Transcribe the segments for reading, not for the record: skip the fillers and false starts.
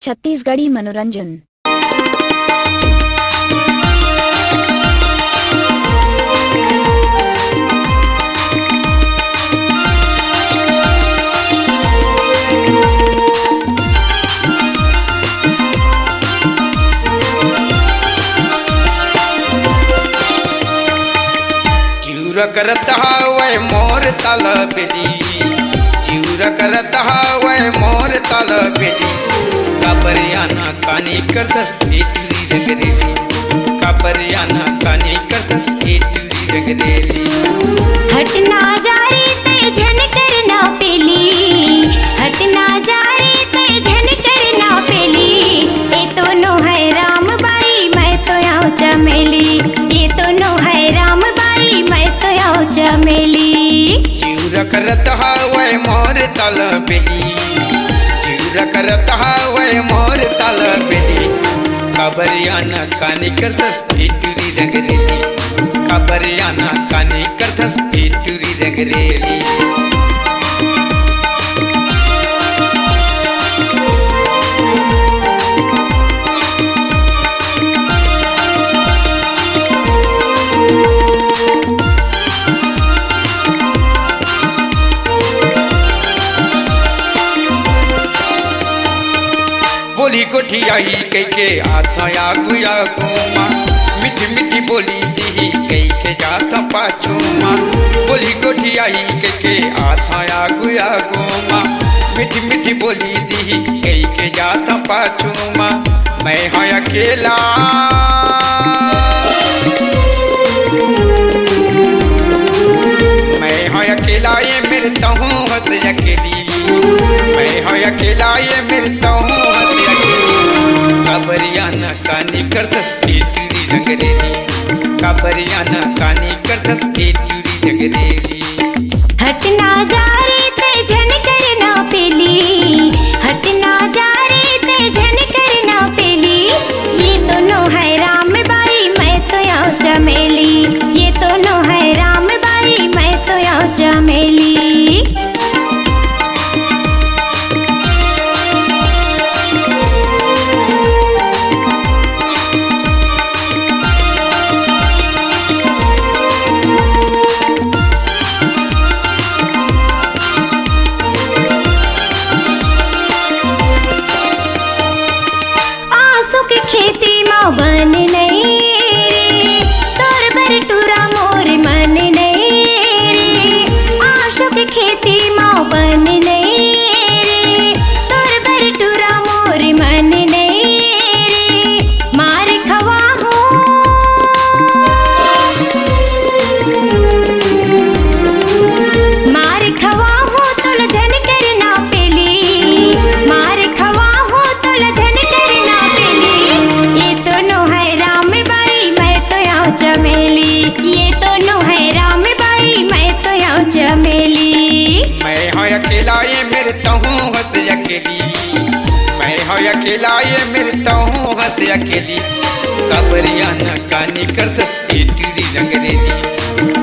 छत्तीसगढ़ी मनोरंजन। चिउर करत हावय मोर तल बेली, चिउर करत हावय मोर तल बेली, काबरियाना कानी करत एटुरी रगरेली, काबरियाना कानी करत एटुरी रगरेली। हटना जारी ते झन करना पेली, हटना जारी ते झन करना पेली, ये तो नो है राम बाई मैं तो आऊं चमेली, ये तो नो है राम बाई मैं तो आऊं चमेली। चिउर करत हावय मोर तल बेली, चिउर करत हावय मोर तल बेली, काबरियाना कानी करत एटुरी रगरेली, काबरियाना कानी करत एटुरी रगरेली। बोली कोठियाई कई के आथया गुया गुमा, मीठी मीठी बोली दी कई के जात पाछुमा, बोली कोठियाई कई के आथया गुया गुमा, मीठी मीठी बोली दी कई के जात पाछुमा। मैं हूँ अकेला, मैं हूँ अकेला ये मिलता हूँ हंस अकेली, मैं हूँ अकेला ये मिलता हूँ हंस अकेली, काबरियाना कानी करत एटुरी रगरेली, काबरियाना कानी करत एटुरी रगरेली। हटना जारी ते झन करना पेली, हटना जारी ते झन करना पेली, ये तो नो है राम बाई मैं तो आऊं चमेली, ये तो नो है राम बाई मैं तो आऊं चमेली। खेती माँ बन नहीं रे, तोर बर टूरा मोर मन नहीं रे, आशों की खेती माँ बन नहीं रे, तोर बर टूरा मोर मन नहीं रे, मार खवा हूँ मार खवा हूँ तुल झन करना पेली, मार खवा हूँ तुल झन करना पेली, ये तो नो है राम बाई मैं तो आऊं चमेली, ये तो नो है राम बाई मैं तो आऊं चमेली। मैं हूँ अकेला ये मिलता हूँ हंस अकेली, मैं हूँ अकेला ये मिलता हूँ हंस अकेली, काबरियाना कानी करत एटुरी रगरेली,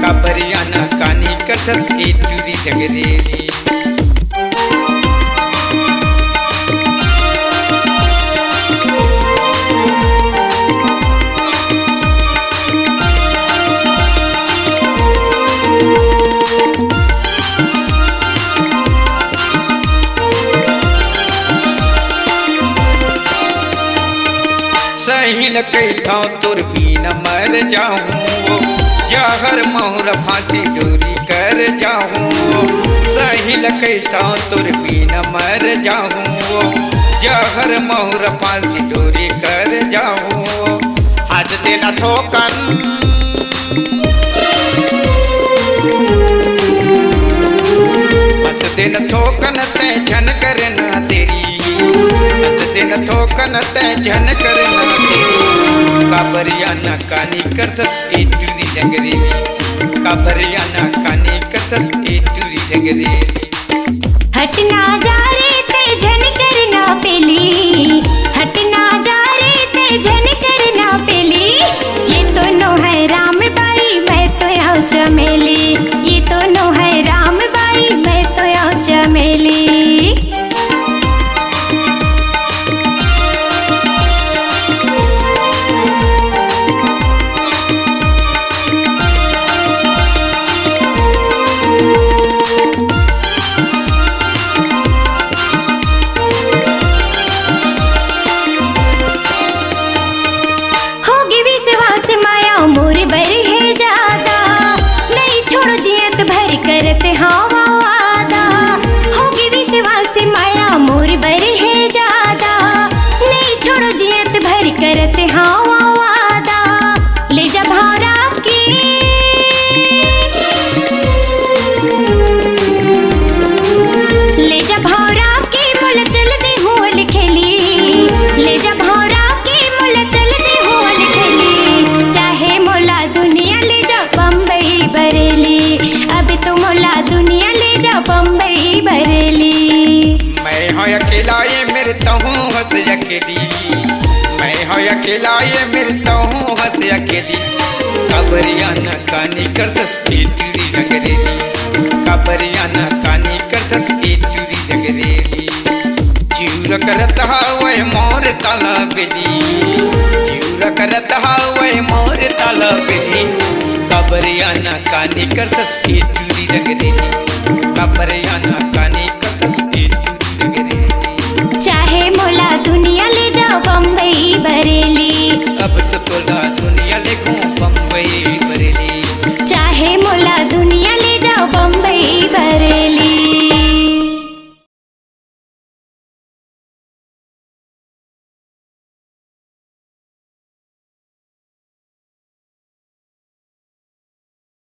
काबरियाना कानी करत एटुरी रगरेली। सहिल कई था तुर बीन मर जाऊँ, जहर मोहर फांसी डोरी कर जाऊँ, सहिल कई था तुर बीन मर जाऊँ, जहर मोहर फांसी डोरी कर जाऊँ। हंस देना ठोकन, हंस देना ठोकन ते झन करना तेरी, हंस देना ठोकन ते झन करना तेरी, काबरियाना कानी करत एटुरी रगरेली, काबरियाना कानी करत एटुरी रगरेली। हटना जारी ते झन करना पेली, हटना जारी ते झन करना पेली, ये तो नो है राम बाई मैं तो आऊं चमेली, ये तो नो है राम बाई मैं तो आऊं चमेली। करते हवा वादा, होगी विश्वास माया मोर बर है ज्यादा, नहीं छोड़ो जियत भर करते हवा वादा, ले जा भौरा की, ले जा भौरा की मोल चल दे होल खेली, ले जा भौरा की मोल चल दे होल खेली, चाहे मोला दुनिया ले जा बम्बई बरेली, अब तो मोला दुनिया ले जा बम्बई बरेली। मैं हो अकेला ये मेरे तहूँ हंस अकेली, मैं हो अकेला ये मेरे तहूँ हंस अकेली, कबरिया न कानी कर सकती तुरी जगरेली, कबरिया न कानी कर सकती तुरी जगरेली, जीवर करत हावे मोर ताला बेली, जीवर करत हावे मोर ताला बेली, कबरिया न कानी कर सकती तुरी जगरेली, कबरिया न कानी कर सकती तुरी जगरेली। चाहे मोला दुनिया ले जा बम्बई बरेली, अब तो तोला दुनिया ले घूम बम्बई बरेली, चाहे मोला दुनिया ले जा बम्बई